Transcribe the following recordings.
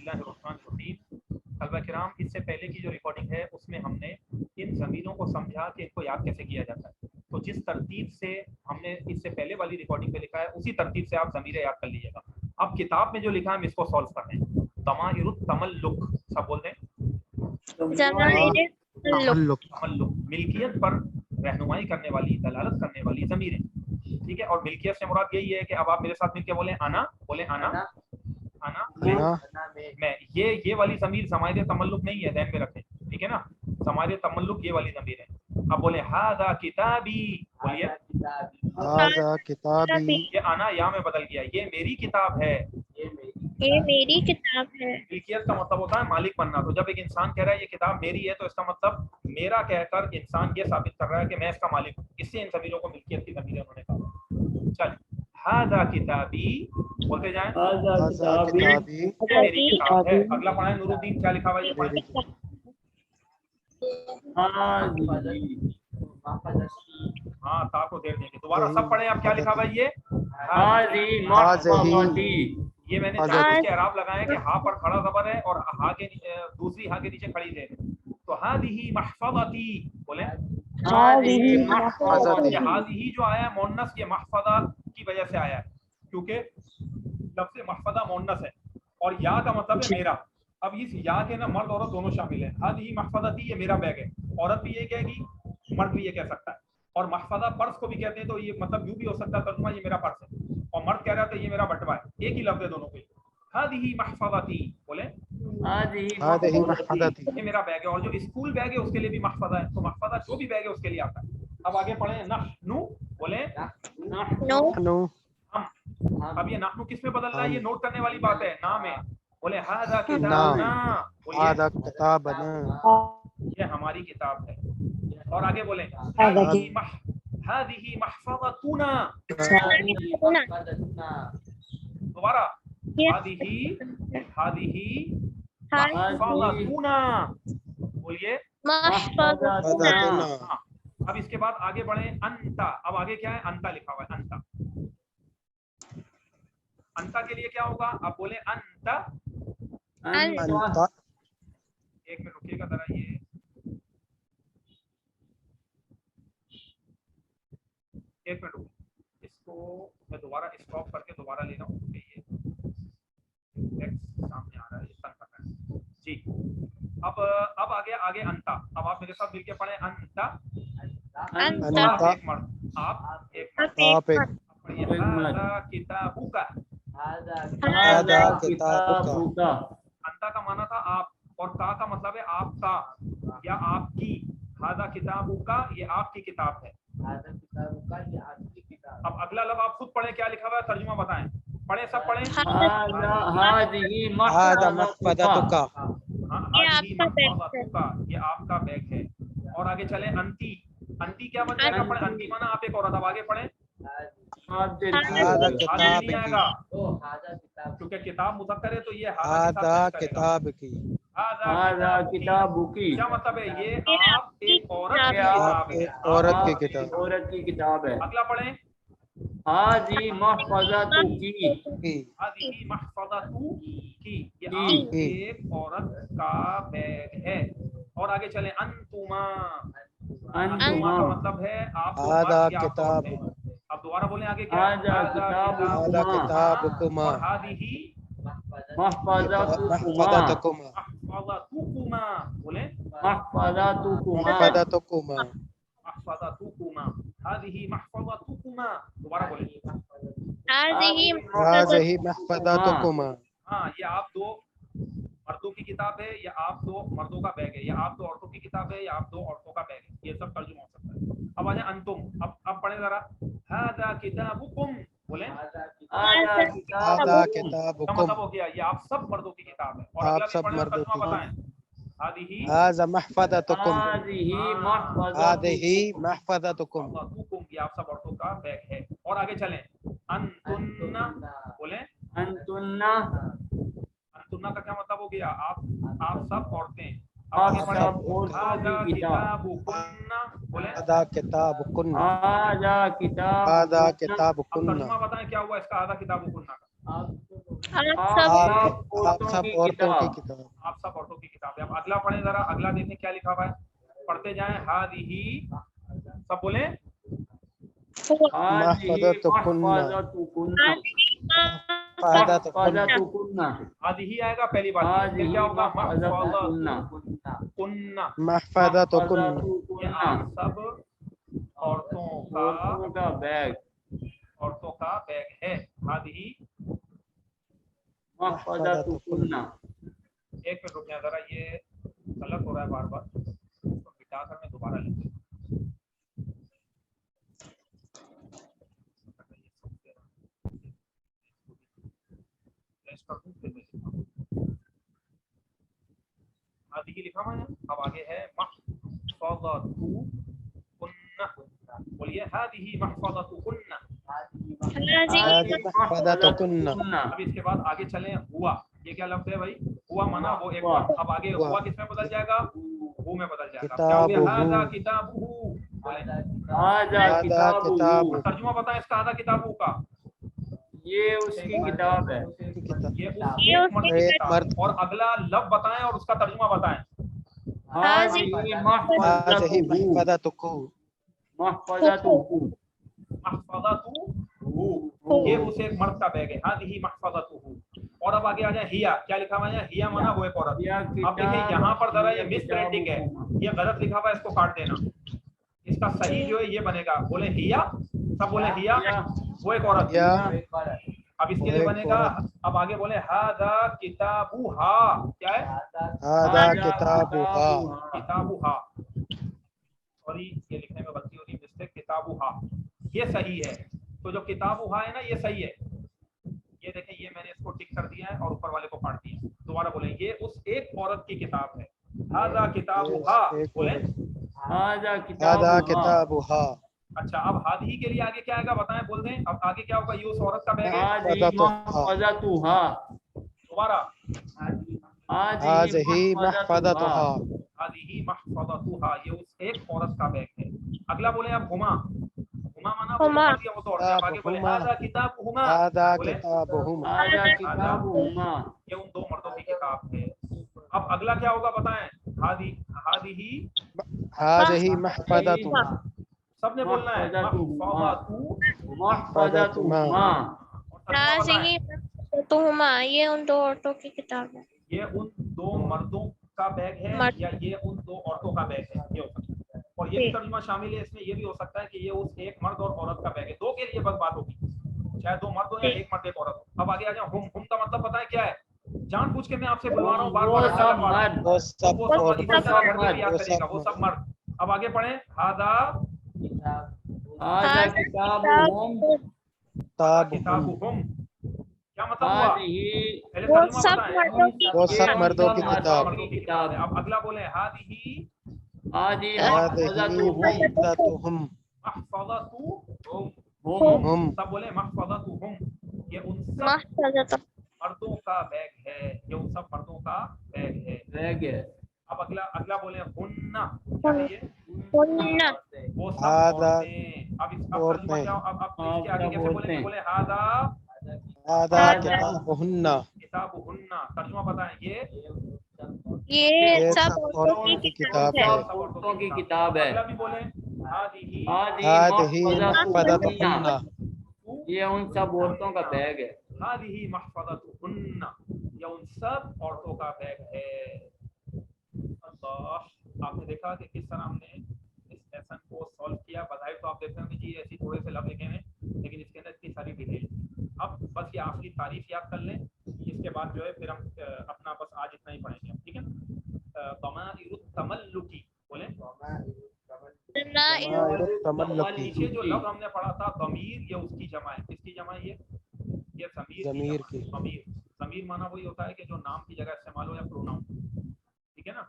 اللہ الرحمن الرحیم. طلبہ کرام اس سے پہلے کی جو ریکارڈنگ ہے اس میں ہم نے ان ضمیروں کو سمجھا کہ ان کو یاد کیسے کیا جاتا ہے. تو جس ترتیب سے ہم نے اس سے پہلے والی ریکارڈنگ پہ لکھا ہے اسی ترتیب سے آپ ضمیر یاد کر لیجیے گا. اب کتاب میں جو لکھا ہے ہم اس کو سالو کر رہے ہیں. ضمائر التملک سب بولتے ہیں تعلق تملک ملکیت پر رہنمائی کرنے والی دلالت کرنے والی ضمیریں. ٹھیک ہے. اور ملکیت سے مراد یہی ہے کہ اب آپ میرے ساتھ مل کے بولیں انا بولیں انا انا میں. یہ والی ضمیر ضمائر تملک نہیں ہے, ذہن میں رکھیں. ٹھیک ہے نا. ضمائر تملک یہ والی ضمیر ہے. اب بولیں ھذا کتابی, بولیے ھذا کتابی. یہ انا یا میں بدل گیا, یہ میری کتاب ہے. یہ میری کتاب ہے. ملکیت کا مطلب ہوتا ہے مالک بننا. تو جب ایک انسان کہہ رہا ہے یہ کتاب میری ہے تو اس کا مطلب میرا کہہ کر انسان یہ ثابت کر رہا ہے کہ میں اس کا مالک ہوں. اس سے ان ضمیروں کو ملکیت کی ضمیر انہوں نے کہا. چل ھذا کتابی بولتے جائیں. ھذا کتابی میری کتاب ہے. اگلا پڑھیں نور الدین کیا لکھا ہوا ہے یہ پڑھیں. ہاں تا کو دیر دیں گے. دوبارہ سب پڑھیں. آپ کیا لکھا ہوا ہے یہ میں نے اس کے اعراب لگائے کہ ہا پر کھڑا زبر ہے اور ہا کے دوسری ہا کے نیچے کھڑی زیر ہے. تو ہذه محفظتی بولیں. یہ ہذه جو آیا ہے مؤنث یہ محفظہ کی وجہ سے آیا ہے کیونکہ لفظ محفظہ مؤنث ہے اور یا کا مطلب ہے میرا. اب اس یا کے نا مرد عورت دونوں شامل ہیں. ہذه محفظتی یہ میرا بیگ ہے. عورت بھی یہ کہے گی, مرد بھی یہ کہہ سکتا ہے. اور محفظہ پرس کو بھی کہتے ہیں تو یہ مطلب یوں بھی ہو سکتا ہے ترجمہ یہ میرا پرس ہے اور مرد کہہ رہا تھا یہ میرا بٹوا ہے. ایک ہی لفظ ہے دونوں کے. ہذه محفظتی بولیں هذه محفظتی. یہ میرا بیگ ہے. اور جو اسکول بیگ ہے اس کے لیے بھی محفظہ ہے. تو محفظہ جو بھی بیگ ہے اس کے لیے آتا ہے. اب آگے پڑھیں نحنو بولیں نحن. اب یہ نحنو کس میں بدل رہا ہے یہ نوٹ کرنے والی بات ہے. نام ہے. بولے ھذا کتابنا بولیے ھذا کتابنا. یہ ہماری کتاب ہے. اور آگے بولیں هذه محفظتنا. دوبارہ هذه محفظتنا بولیے. محفظتنا. اب اس کے بعد آگے بڑھیں انتا. اب آگے کیا ہے انتا لکھا ہوا ہے. انتا انتا کے لیے کیا ہوگا آپ بولیں انتا. انت. ایک منٹ رکیے گا ذرا. یہ ایک منٹ رکو, اس کو میں دوبارہ اسٹاپ کر کے دوبارہ لے رہا ہوں کہ یہ ٹیکسٹ سامنے آ رہا ہے, یہ تنگ کر رہا ہے. جی اب آگے انتا. اب آپ میرے ساتھ مل کے پڑھیں انتا. انت. ایک مرد آپ ایک مرد آپ ایک. ھذا کتابک. ھذا کتابک. انتا کا معنی تھا آپ اور کا کا مطلب ہے آپ کا یا آپ کی. ھذا کتابک یہ آپ کی کتاب ہے. اب اگلا لفظ آپ خود پڑھیں کیا لکھا ہوا ہے ترجمہ بتائیں. پڑھیں سب پڑھیں. ھذا محفظتک. یہ آپ کا بیگ ہے. اور آگے چلیں انتی. انتی کیا بن جائے گا پڑھیں. انتی مانا آپ ایک عورت. اب آگے پڑھیں. ھذا کتابک. نہیں آئے گا کیونکہ کتاب مذکر ہے تو یہ ھذا کتابک. ھذا کتابک کیا مطلب ہے یہ آپ ایک عورت کی کتاب ہے. عورت کی کتاب. عورت کی کتاب ہے. اگلا پڑھیں. ھذی محفظتک. ھذی محفظتک یہ آپ ایک عورت کا بیگ ہے. اور آگے چلیں انتما. انتما کا مطلب ہے آپ کو ھذا مرد یا کتاب. عورتیں. اب دوبارہ بولیں آگے کیا ہے. ھذا کتابکما. اور ھذی محفظتکما. محفظتکما بولیں محفظتکما. محفظتکما. محفظتکما. ھذی محفظتکما. دوبارہ بولیں. ھذہ محفظتکما. ہاں یہ آپ دو مردوں کی کتاب ہے یا آپ دو مردوں کا بیگ ہے یا آپ دو عورتوں کی کتاب ہے یا آپ دو عورتوں کا بیگ ہے. یہ سب ترجمہ ہو سکتا ہے. اب آ جائیں انتم. اب پڑھیں ذرا. ھذا کتابکم بولیں. ھذا کا کتابکم. مطلب ہو گیا یہ آپ سب مردوں کی کتاب ہے. اور اگلا بھی پڑھیں اور ترجمہ بتائیں. ھذا محفظتکم. ھذہ محفظتکم. یہ آپ سب عورتوں کا بیگ ہے. اور آگے چلیں. انتن بولیں. انتنا. انتنا کا کیا مطلب ہو گیا آپ سب عورتیں. آپ سب عورتوں کی کتاب. بولیں. ھذا کتابکن. ھذا کتاب. ھذا اب کتابکن. ترجمہ بتائیں کیا ہوا اس کا. ھذا کتابکن کا आप सब आप सब औरतों की किताब। आप सब औरतों की किताब है। अब अगला पढ़े जरा, अगला देखें क्या लिखा हुआ है, पढ़ते जाएं। हादिही, सब बोले महफज़तुकुन्ना, महफज़तुकुन्ना, हादिही आएगा पहली बार, फिर क्या होगा महफज़तुकुन्ना, कुन्ना, महफज़तुकुन्ना, ये आप सब औरतों औरतों का बैग, औरतों का बैग है। हादिही, महफज़तुकुन्ना। एक मिनट रुक जाए जरा, ये गलत हो रहा है बार बार, इसको मिटा कर मैं दोबारा लिखूं। आदि लिखा हुआ है। अब आगे है महफज़तुकुन्ना, बोलिए हादिही महफज़तुकुन्ना। महफज़तुकुन्ना। अब इसके बाद आगे चले, हुआ, ये क्या लफ्ज़ है भाई, हुआ माना वो एक बार। अब आगे हुआ किसमें बदल जाएगा, हु में बदल जाएगा। क्या हो गया, हादा किताबुहु, हादा किताबुहु, तर्जुमा बताएं इसका, हादा किताबुहु का। ये उसकी किताब है। ये उस एक मर्द की किताब है। और अगला लफ्ज़ बताएं और उसका तर्जुमा बताएं। हाज़िही हाज़िही महफज़तुहु, महफज़तुहु, महफज़तुहु, महफज़तुहु, ये उस एक मर्द का बैग है। हादिही महफज़तुहु। और अब आगे आ जाए, हिया, क्या लिखा हुआ है, हिया माना वो एक औरत। अब देखिए यहाँ पर जरा ये मिस प्रिंटिंग है, ये गलत लिखा हुआ है, इसको काट देना। इसका सही जो है ये बनेगा, बोले हिया, सब बोले हिया, वो एक औरत। या अब इसके लिए बनेगा, अब आगे बोले हादा किताबुहा, क्या है, हादा किताबुहा, किताबुहा। सॉरी ये लिखने में गलती हो रही है, मिस्टेक, किताबुहा ये सही है। तो जो किताबुहा है ना ये सही है, ये देखें, ये मैंने इसको टिक कर दिया है और ऊपर वाले को काट दिया। दोबारा बोले, ये उस एक औरत की किताब है। हादा किताबुहा, बोले हादा हादा किताबुहा। किताबुहा। अच्छा, अब हादी के लिए आगे क्या आएगा बताएं, बोल दें। अब आगे क्या होगा, ये उस औरत का बैग है। महफज़तुहा, दोबारा, हाज़िही महफज़तुहा, हादिही महफज़तुहा, ये उस एक औरत का बैग है। अगला बोले अब हुमा, हुमा माना वो हुमा। वो तो औरत है। अब आगे बोले हादा किताबुहुमा, हादा बोले किताबुहुमा, हादा किताबुहुमा, ये उन दो मर्दों की किताब है। अब अगला क्या होगा बताएं, हादिही, हाज़िही महफज़तुमा, सबने बोलना है महफज़तुहुमा, हाज़िही महफज़तुहुमा, ये उन दो औरतों की किताब है। ये उन दो मर्दों का बैग है मर्द। या ये उन दो औरतों का बैग है, ये हो सकता है। और ये भी तर्जुमा शामिल है इसमें, ये भी हो सकता है कि ये उस एक मर्द और औरत का बैग है। दो के लिए बस बात होगी, चाहे दो मर्द हो या एक मर्द एक औरत हो। अब आगे आ जाओ, हुम का मतलब पता है क्या है, जानबूझ के मैं आपसे बुलवा रहा हूँ बार बार, वो सब औरत, वो सब मर्द। अब आगे पढ़े, हादा हादा किताबुहुम, किताबुहुम, क्या मतलब हुआ, हादिही, पहले वो तर्जुमा सब बताएं। मर्दों की वो सब किताब। मर्दों की किताब। मर्दों की किताब है। अब अगला बोले हादिही हादिही हाज़िही महफज़तुहुम, महफज़तुहुम, महफज़तुहुम, हुम, सब बोले महफज़तुहुम, ये उन सब महफज़तुहुम, मर्दों का बैग है, ये उन सब मर्दों का बैग है। बैग है। अब अगला बोले हुन्ना, क्या है ये, हुन्ना, वो सब हादा औरतें। अब तर्जुमा औरतें, क्या, अब इसके आगे कैसे बोलेंगे, बोले हादा हादा किताबुहुन्ना, किताबुहुन्ना, तर्जुमा बताएं, ये सब सब औरतों की औरतों की किताब किताब है। है। सब औरतों की किताब है। अगला भी बोले हादिही हादिही महफज़तुहुन्ना, ये उन सब औरतों का बैग है। हादिही महफज़तुहुन्ना, ये उन सब औरतों का बैग है। अल्लाह, आपने देखा कि किस तरह हमने इस लेसन को सॉल्व किया। बधाई तो आप देखते हैं कि जी ऐसी थोड़े से लफ्ज़ लिखे हैं, लेकिन इसके अंदर इतनी सारी डिटेल। अब बस ये आखिरी तारीफ याद कर लें, इसके बाद जो है फिर हम अपना बस आज इतना ही पढ़ेंगे, ठीक है। दमाइरुत तमल्लुकी, बोले नीचे जो लफ्ज़ हमने पढ़ा था दमीर, ये उसकी जमा है। किसकी जमा है ये ज़मीर की जमा है। ज़मीर माना वही होता है कि जो नाम की जगह इस्तेमाल हो या प्रोनाउन, ठीक है ना।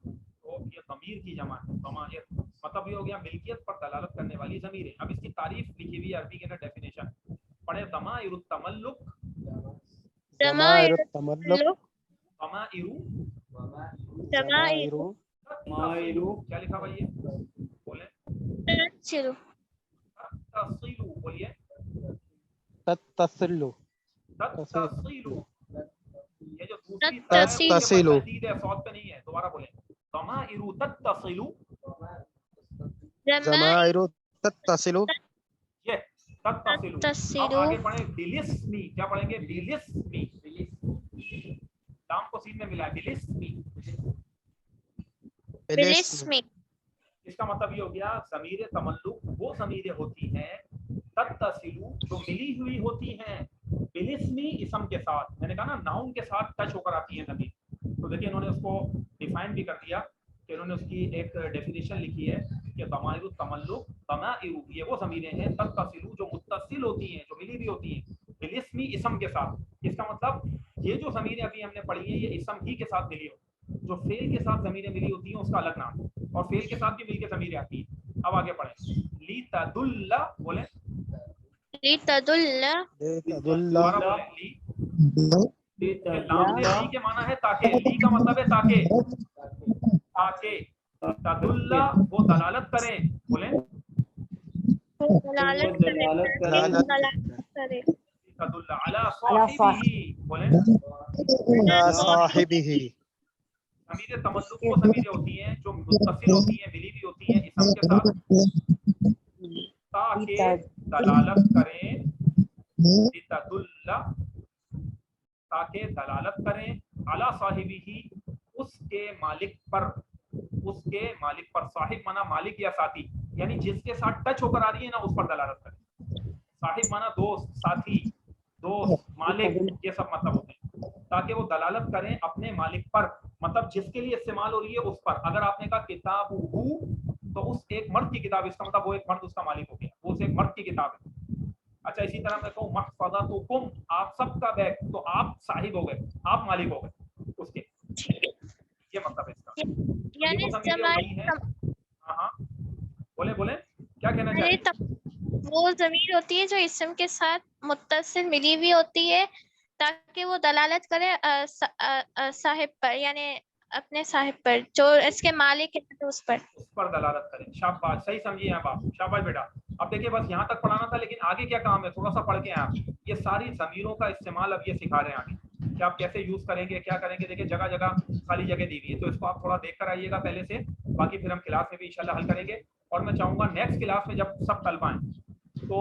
तो ये ज़मीर की जमा है। ज़माइर मतलब ये हो गया मिल्कियत पर दलालत करने वाली ज़मीर है। अब इसकी तारीफ लिखी हुई अरबी के अंदर डेफिनेशन पढ़े, दमाइरुत तमल्लुक, दमाइरुत तमल्लुक, दमाइरु, दमाइरु, क्या लिखा भाई ये, बोले तसिलु, तसिलु, बोलिए तत्तसिलु, तत्तसिलु, ये जो दूसरी तत्तसिलु। तशदीद है, सौत पे नहीं है, दोबारा बोलें, ज़माइरु तत्तसिलु, ज़माइरु तत्तसिलु, ये तत्तसिलु। अब तत्तसिलु। आगे पढ़े बिलिस्मी, क्या पढ़ेंगे? बिलिस्मी, लाम को सीन में मिला है, बिलिस्मी। बिलिस्मी। इसका मतलब ये हो गया ज़मीर तमल्लुक वो ज़मीरें होती हैं तत्तसिलु जो मिली हुई होती हैं बिलिस्मी इसम के साथ। मैंने कहा ना नाउन के साथ टच होकर आती है ज़मीर। तो देखिए इन्होंने उसको डिफाइन भी कर दिया कि इन्होंने उसकी एक डेफिनेशन लिखी है कि ज़माइरु तमल्लुक ज़माइरु ये वो ज़मीरें हैं तत्तसिलु जो मुत्तसिल होती हैं, जो मिली हुई होती हैं बिलिस्मी इसम के साथ। इसका मतलब ये जो ज़मीरें अभी हमने पढ़ी हैं ये इसम ही के साथ मिली हो। जो फेल के साथ ज़मीरें मिली होती हैं उसका अलग नाम, और फेल के साथ भी मिलके ज़मीरें आती हैं। अब आगे पढ़ें, ली तदुल्ला, बोले ली तदुल्ला। दोबारा बोलें, ली लाम में ली के माना है ताके, ली का मतलब है ताके, ताके तदुल्ला वो दलालत करें, बोले दलालत करे। तदुल्ला अला साहिबिही, बोले अला साहिबिही। ज़मीर तमल्लुक वो ज़मीरें होती हैं जो मुत्तसिल होती हैं, मिली हुई होती हैं इसम के साथ ताकि दलालत करें, तदुल्ला ताकि दलालत करें अला साहिबिही उसके मालिक पर, उसके मालिक पर। साहिब माना मालिक या साथी, यानी जिसके साथ टच होकर आ रही है ना उस पर दलालत करें। साहिब माना दोस्त, साथी, दोस्त, मालिक, ये सब मतलब होते हैं। ताकि वो दलालत करें अपने मालिक पर, मतलब जिसके लिए इस्तेमाल हो रही है उस पर। अगर आपने कहा किताबुहु तो उस एक मर्द की किताब, इसका मतलब वो एक मर्द उसका मालिक हो गया, वो उस एक मर्द की किताब है। अच्छा इसी तरह मैं कहूँ महफज़तुकुम आप सबका बैग, तो आप साहिब हो गए, आप मालिक हो गए उसके, ये मतलब है इसका। यानी हाँ बोले बोले क्या कहना चाहिए? वो ज़मीर होती है जो इसम के साथ मुत्तसिल मिली हुई होती है ताकि वो दलालत करे साहिब पर, यानी अपने साहिब पर जो इसके मालिक है तो उस पर दलालत करें। शाबाश, सही समझिए आप, शाबाश बेटा। अब देखिए बस यहाँ तक पढ़ाना था, लेकिन आगे क्या काम है थोड़ा सा पढ़ के आप ये सारी ज़मीरों का इस्तेमाल अब ये सिखा रहे हैं आगे कि आप कैसे यूज करेंगे, क्या करेंगे। देखिए जगह जगह खाली जगह दी हुई है, तो इसको आप थोड़ा देख कर आइएगा पहले से, बाकी फिर हम क्लास में भी इंशाल्लाह हल करेंगे। और मैं चाहूँगा नेक्स्ट क्लास में जब सब तलबा आएँ तो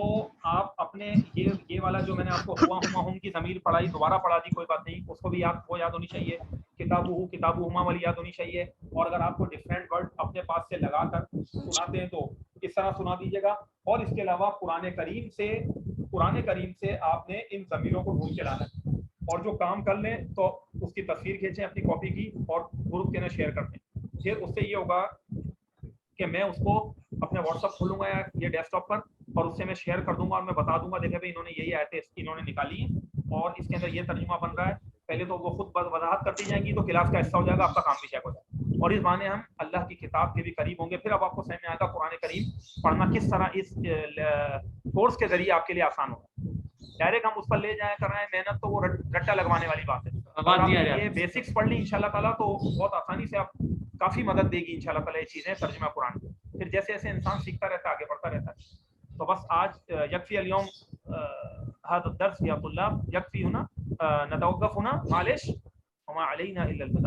आप अपने ये वाला जो मैंने आपको हुआ की ज़मीर पढ़ाई दोबारा पढ़ा दी, कोई बात नहीं, उसको भी वो याद होनी चाहिए। किताबुहुमा वाली याद होनी चाहिए। और अगर आपको डिफरेंट वर्ड अपने पास से लगाकर सुनाते हैं तो इस तरह सुना दीजिएगा। और इसके अलावा कुरान करीम से आपने इन ज़मीरों को ढूंढ के लाना है। और जो काम कर लें तो उसकी तस्वीर खींचें अपनी कॉपी की और ग्रुप के अंदर शेयर कर दें। फिर उससे ये होगा कि मैं उसको अपने व्हाट्सएप खोलूंगा या ये डेस्कटॉप पर और उससे मैं शेयर कर दूंगा और मैं बता दूंगा देखिए भाई इन्होंने यही आयतें इन्होंने निकाली हैं और इसके अंदर ये तर्जुमा बन रहा है। पहले तो वो खुद वजाहत करती जाएंगी तो क्लास का हिस्सा हो जाएगा, आपका काम भी चेक हो जाएगा और इस बहाने हम अल्लाह की किताब के भी करीब होंगे। फिर अब आपको समझ में आएगा कुरान करीम पढ़ना किस तरह इस कोर्स के जरिए आपके लिए आसान होगा। डायरेक्ट हम उस पर ले जाए कर रहे हैं मेहनत तो वो रट्टा लगवाने वाली बात है। अगर ये बेसिक्स पढ़ ली इंशाल्लाह ताला तो बहुत आसानी से आप काफ़ी मदद देगी इंशाल्लाह ताला ये चीज़ें तर्जुमा कुरान। फिर जैसे जैसे इंसान सीखता रहता है आगे बढ़ता रहता है। तो बस आज यकफी अल-यौम हाज़ा दर्स या तुल्लाब यकफी हुना नतवक़्फ़ हुना मालिश वमा अलैना इल्ला अल-बलाग।